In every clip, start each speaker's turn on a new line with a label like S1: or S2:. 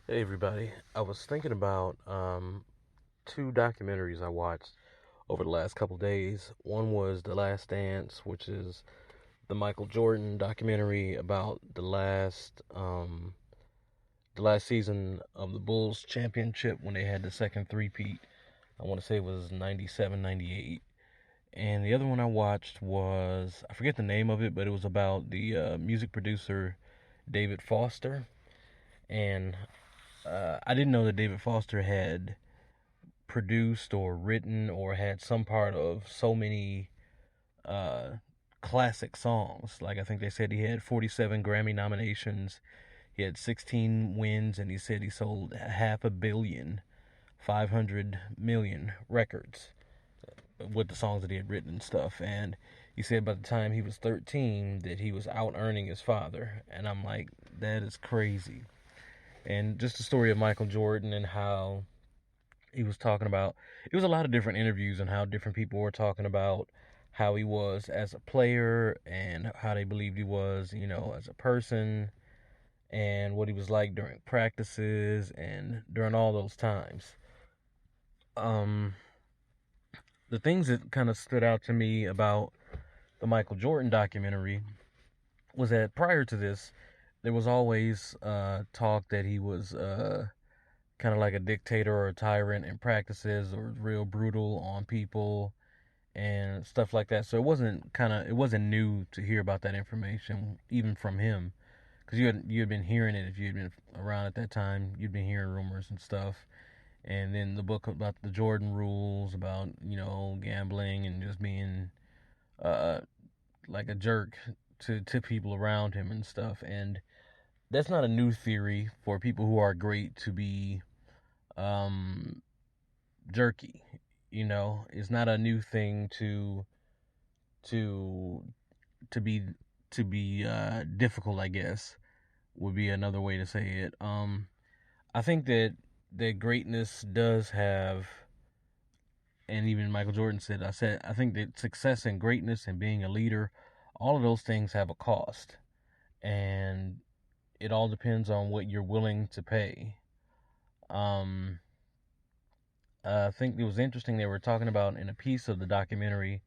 S1: Hey everybody. I was thinking about two documentaries I watched over the last couple days. One was The Last Dance, which is the Michael Jordan documentary about the last season of the Bulls championship when they had the second three-peat. I want to say it was 97, 98. And the other one I watched was, I forget the name of it, but it was about the music producer David Foster. And I didn't know that David Foster had produced or written or had some part of so many uh, classic songs. Like I think they said he had 47 Grammy nominations, he had 16 wins, and he said he sold half a billion, 500 million records with the songs that he had written and stuff. And he said by the time he was 13 that he was out earning his father. And I'm like, that is crazy. And just the story of Michael Jordan and how he was talking about, it was a lot of different interviews and how different people were talking about how he was as a player and how they believed he was, as a person, and what he was like during practices and during all those times. um the things that kind of stood out to me about the Michael Jordan documentary was that prior to this there was always talk that he was kind of like a dictator or a tyrant in practices or real brutal on people and stuff like that. So it wasn't new to hear about that information even from him, because you had been hearing it. If you had been around at that time, you'd been hearing rumors and stuff. And then the book about the Jordan rules about gambling and just being uh like a jerk to people around him and stuff. And that's not a new theory for people who are great to be um jerky. It's not a new thing to to be to be difficult, I guess, would be another way to say it. I think that greatness does have, and even Michael Jordan said, I think that success and greatness and being a leader, all of those things have a cost, and it all depends on what you're willing to pay. Um, I think it was interesting they were talking about in a piece of the documentary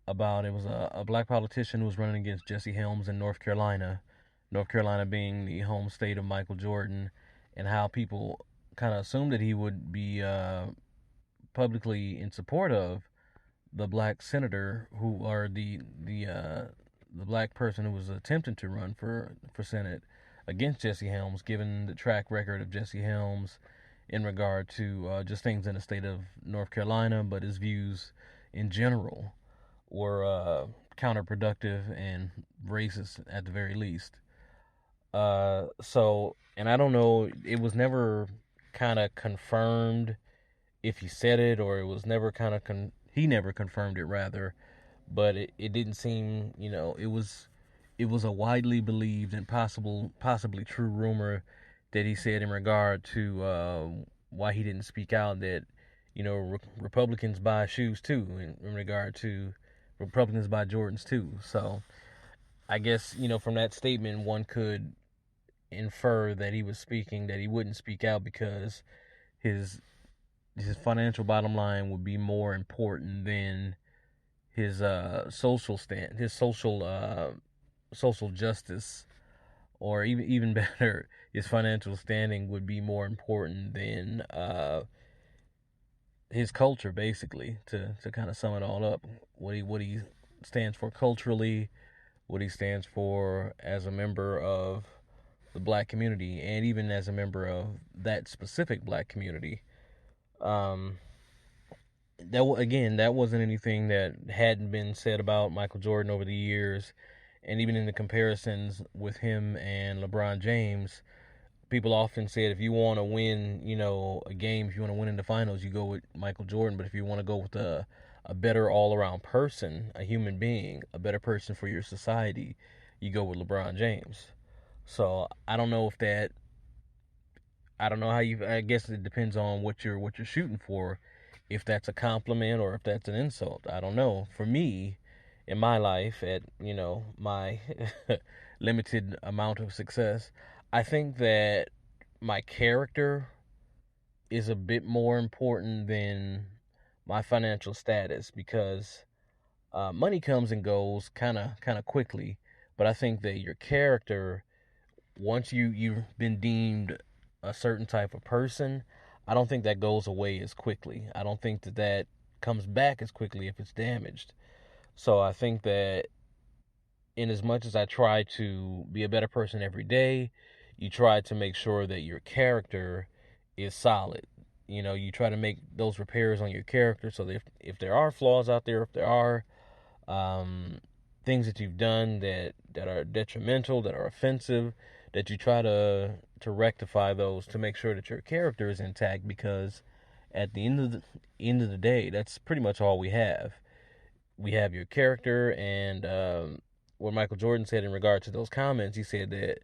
S1: about, it was a black politician who was running against Jesse Helms in North Carolina. North Carolina being the home state of Michael Jordan, and how people kind of assumed that he would be publicly in support of the black senator who, or the black person who was attempting to run for Senate against Jesse Helms, given the track record of Jesse Helms in regard to just things in the state of North Carolina, but his views in general were counterproductive and racist at the very least. And I don't know, it was never kind of confirmed if he said it, or it was never kind of he never confirmed it rather, but it didn't seem, it was a widely believed and possibly true rumor that he said in regard to why he didn't speak out, that Republicans buy shoes too, in regard to Republicans buy Jordans too. So I guess, from that statement one could infer that he was speaking, that he wouldn't speak out because his his financial bottom line would be more important than his social justice, or even better, his financial standing would be more important than his culture, basically. To kind of sum it all up, what he stands for culturally, what he stands for as a member of the black community, and even as a member of that specific black community. Um, that wasn't anything that hadn't been said about Michael Jordan over the years, and even in the comparisons with him and LeBron James, people often said if you want to win, a game, if you want to win in the finals, you go with Michael Jordan. But if you want to go with a better all around person, a human being, a better person for your society, you go with LeBron James. So I don't know if that. I don't know how you. I guess it depends on what you're shooting for. If that's a compliment or if that's an insult, I don't know. For me, in my life, at my limited amount of success, I think that my character is a bit more important than my financial status, because money comes and goes kind of quickly, but I think that your character, once you've been deemed a certain type of person, I don't think that goes away as quickly. I don't think that that comes back as quickly if it's damaged. So I think that in as much as I try to be a better person every day, you try to make sure that your character is solid. You know, you try to make those repairs on your character so that if there are flaws out there, if there are um, things that you've done that are detrimental, that are offensive, that you try to rectify those to make sure that your character is intact, because at the end of the day, that's pretty much all we have. We have your character, and what Michael Jordan said in regard to those comments, he said that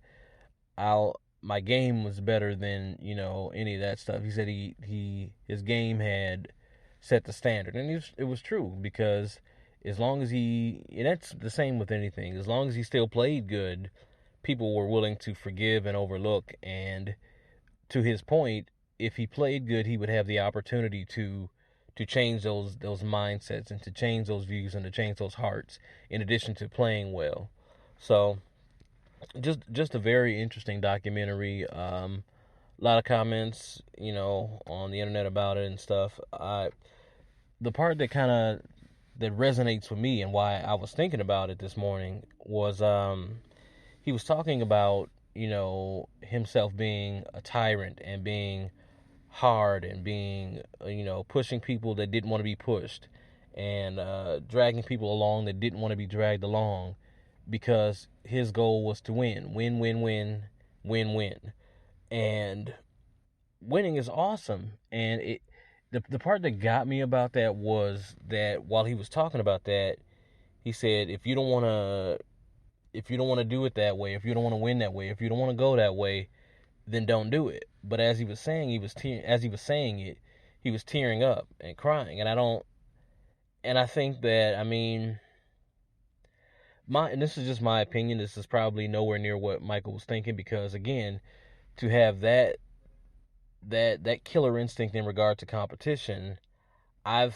S1: I'll my game was better than any of that stuff. He said his game had set the standard, and it was true, because as long as and that's the same with anything. As long as he still played good, people were willing to forgive and overlook. And to his point, if he played good, he would have the opportunity to change those mindsets, and to change those views, and to change those hearts, in addition to playing well. So just a very interesting documentary. A lot of comments, on the internet about it and stuff. The part that resonates with me, and why I was thinking about it this morning, was he was talking about himself being a tyrant, and being hard, and being pushing people that didn't want to be pushed, and dragging people along that didn't want to be dragged along, because his goal was to win. And winning is awesome. And the part that got me about that was that while he was talking about that, he said, if you don't want to do it that way, if you don't want to win that way, if you don't want to go that way, then don't do it. But as he was saying, as he was saying it, he was tearing up and crying. And I think that, I mean, and this is just my opinion. This is probably nowhere near what Michael was thinking, because again, to have that killer instinct in regard to competition, I'm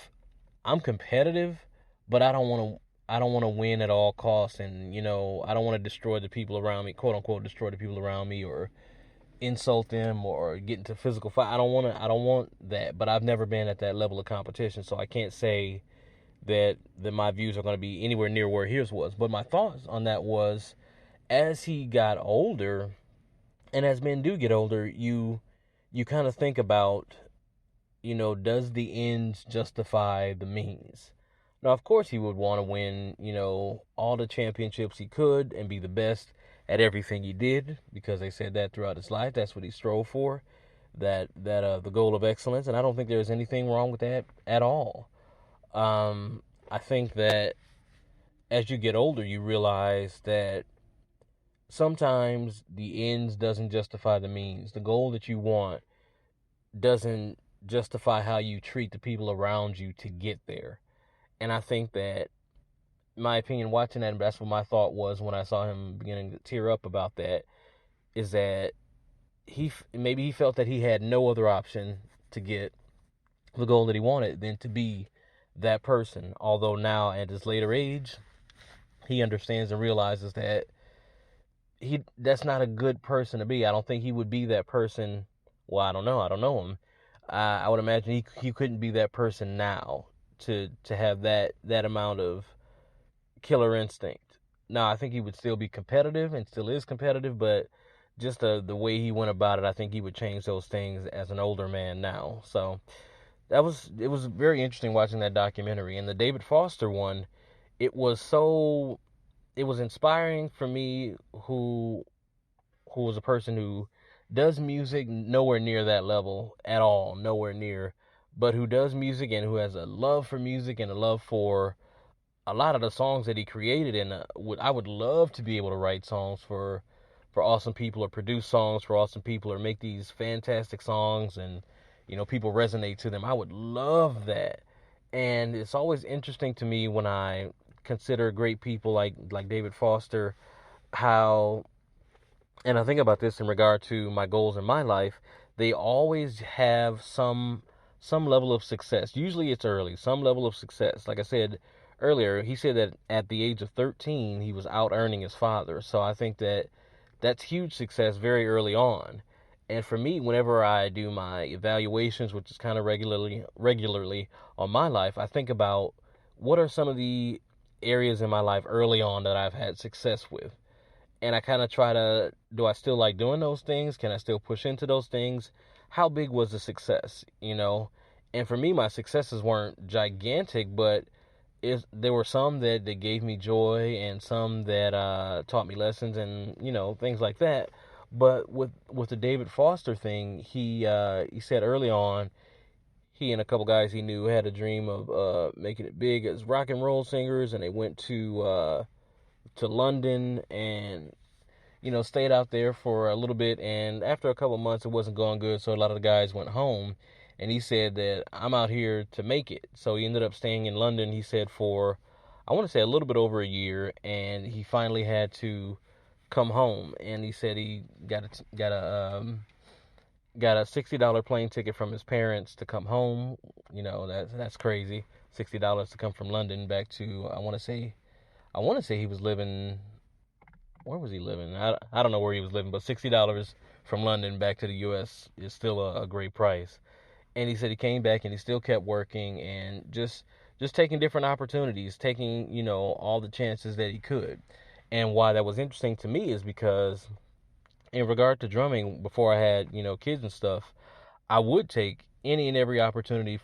S1: competitive, but I don't want to win at all costs, and I don't want to destroy the people around me, quote unquote, destroy the people around me, or insult them, or get into physical fight. I don't want that. But I've never been at that level of competition, so I can't say that my views are going to be anywhere near where his was. But my thoughts on that was, as he got older, and as men do get older, you kind of think about, does the ends justify the means? Now, of course, he would want to win, all the championships he could, and be the best at everything he did, because they said that throughout his life. That's what he strove for, the goal of excellence. And I don't think there's anything wrong with that at all. I think that as you get older, you realize that sometimes the ends doesn't justify the means. The goal that you want doesn't justify how you treat the people around you to get there. And I think that, in my opinion, watching that, that's what my thought was when I saw him beginning to tear up about that, is that maybe he felt that he had no other option to get the goal that he wanted than to be that person. Although now, at his later age, he understands and realizes that that's not a good person to be. I don't think he would be that person. Well, I don't know. I don't know him. I would imagine he couldn't be that person now, to have that amount of killer instinct. Now, I think he would still be competitive, and still is competitive, but just the way he went about it, I think he would change those things as an older man now. So it was very interesting watching that documentary. And the David Foster one, it was inspiring for me, who was a person who does music nowhere near that level at all, nowhere near, but who does music, and who has a love for music, and a love for a lot of the songs that he created. And I would love to be able to write songs for awesome people, or produce songs for awesome people, or make these fantastic songs, and people resonate to them. I would love that. And it's always interesting to me when I consider great people like David Foster, how And I think about this in regard to my goals in my life. They always have some level of success. Usually it's early, some level of success. Like I said earlier, he said that at the age of 13, he was out earning his father. So I think that that's huge success very early on. And for me, whenever I do my evaluations, which is kind of regularly on my life, I think about what are some of the areas in my life early on that I've had success with. And I kind of try to, do I still like doing those things? Can I still push into those things? How big was the success, you know? And for me, my successes weren't gigantic, but there were some that gave me joy, and some that taught me lessons, and things like that. But with the David Foster thing, he said early on, he and a couple guys he knew had a dream of making it big as rock and roll singers, and they went to London, and stayed out there for a little bit. And after a couple months, it wasn't going good, so a lot of the guys went home. And he said that I'm out here to make it. So he ended up staying in London, he said, for, I want to say, a little bit over a year. And he finally had to come home. And he said he got a $60 plane ticket from his parents to come home. That's crazy. $60 to come from London back to, I want to say he was living, where was he living? I don't know where he was living, but $60 from London back to the U.S. is still a great price. And he said he came back and he still kept working, and just taking different opportunities, taking all the chances that he could. And why that was interesting to me is because in regard to drumming, before I had kids and stuff, I would take any and every opportunity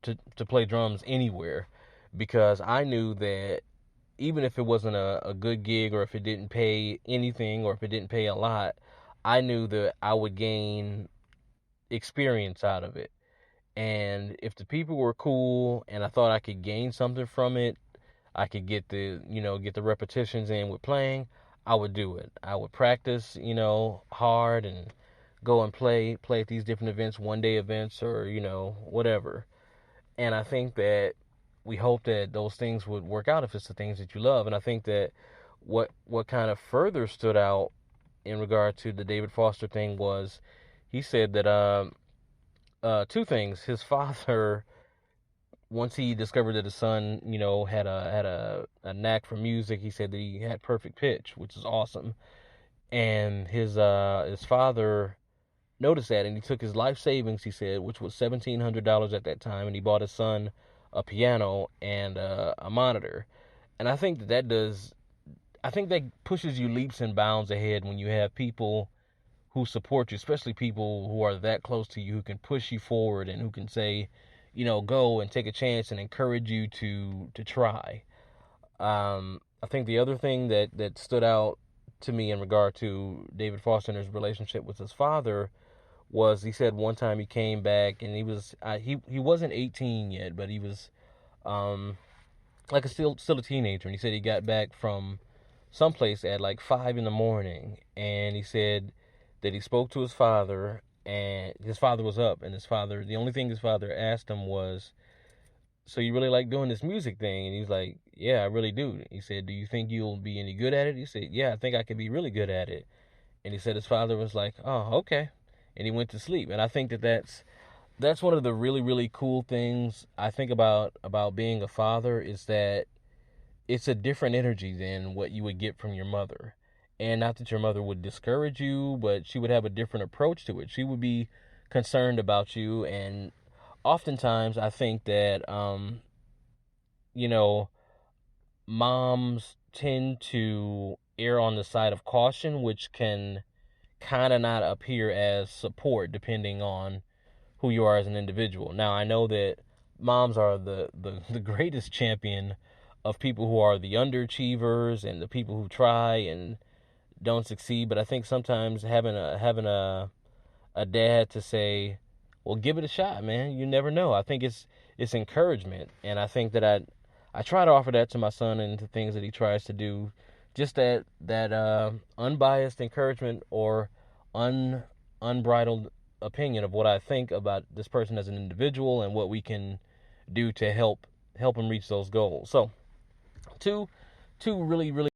S1: to play drums anywhere, because I knew that even if it wasn't a good gig, or if it didn't pay anything, or if it didn't pay a lot, I knew that I would gain experience out of it. And if the people were cool and I thought I could gain something from it, I could get the repetitions in with playing, I would do it. I would practice, hard, and go and play at these different events, one day events, or whatever. And I think that we hope that those things would work out if it's the things that you love. And I think that what kind of further stood out in regard to the David Foster thing was, he said that two things. His father, once he discovered that his son, had a knack for music, he said that he had perfect pitch, which is awesome. And his father noticed that, and he took his life savings, he said, which was $1,700 at that time, and he bought his son a piano and a monitor. And I think that pushes you leaps and bounds ahead when you have people who support you, especially people who are that close to you, who can push you forward and who can say, go and take a chance and encourage you to try. I think the other thing that stood out to me in regard to David Foster and his relationship with his father was, he said one time he came back, and he wasn't 18 yet, but he was um like still a teenager. And he said he got back from someplace at like 5 in the morning, and he said that he spoke to his father, and his father was up, and the only thing his father asked him was, "So you really like doing this music thing?" And he's like, "Yeah, I really do." He said, "Do you think you'll be any good at it?" He said, "Yeah, I think I could be really good at it." And he said his father was like, "Oh, okay." And he went to sleep. And I think that that's one of the really, really cool things I think about being a father, is that it's a different energy than what you would get from your mother. And not that your mother would discourage you, but she would have a different approach to it. She would be concerned about you. And oftentimes I think that you know moms tend to err on the side of caution, which can kind of not appear as support, depending on who you are as an individual. Now, I know that moms are the greatest champion of people who are the underachievers and the people who try and don't succeed. But I think sometimes having a dad to say, "Well, give it a shot, man. You never know." I think it's encouragement, and I think that I try to offer that to my son and to things that he tries to do. Just that unbiased encouragement, or unbridled opinion of what I think about this person as an individual, and what we can do to help him reach those goals. So two two really, really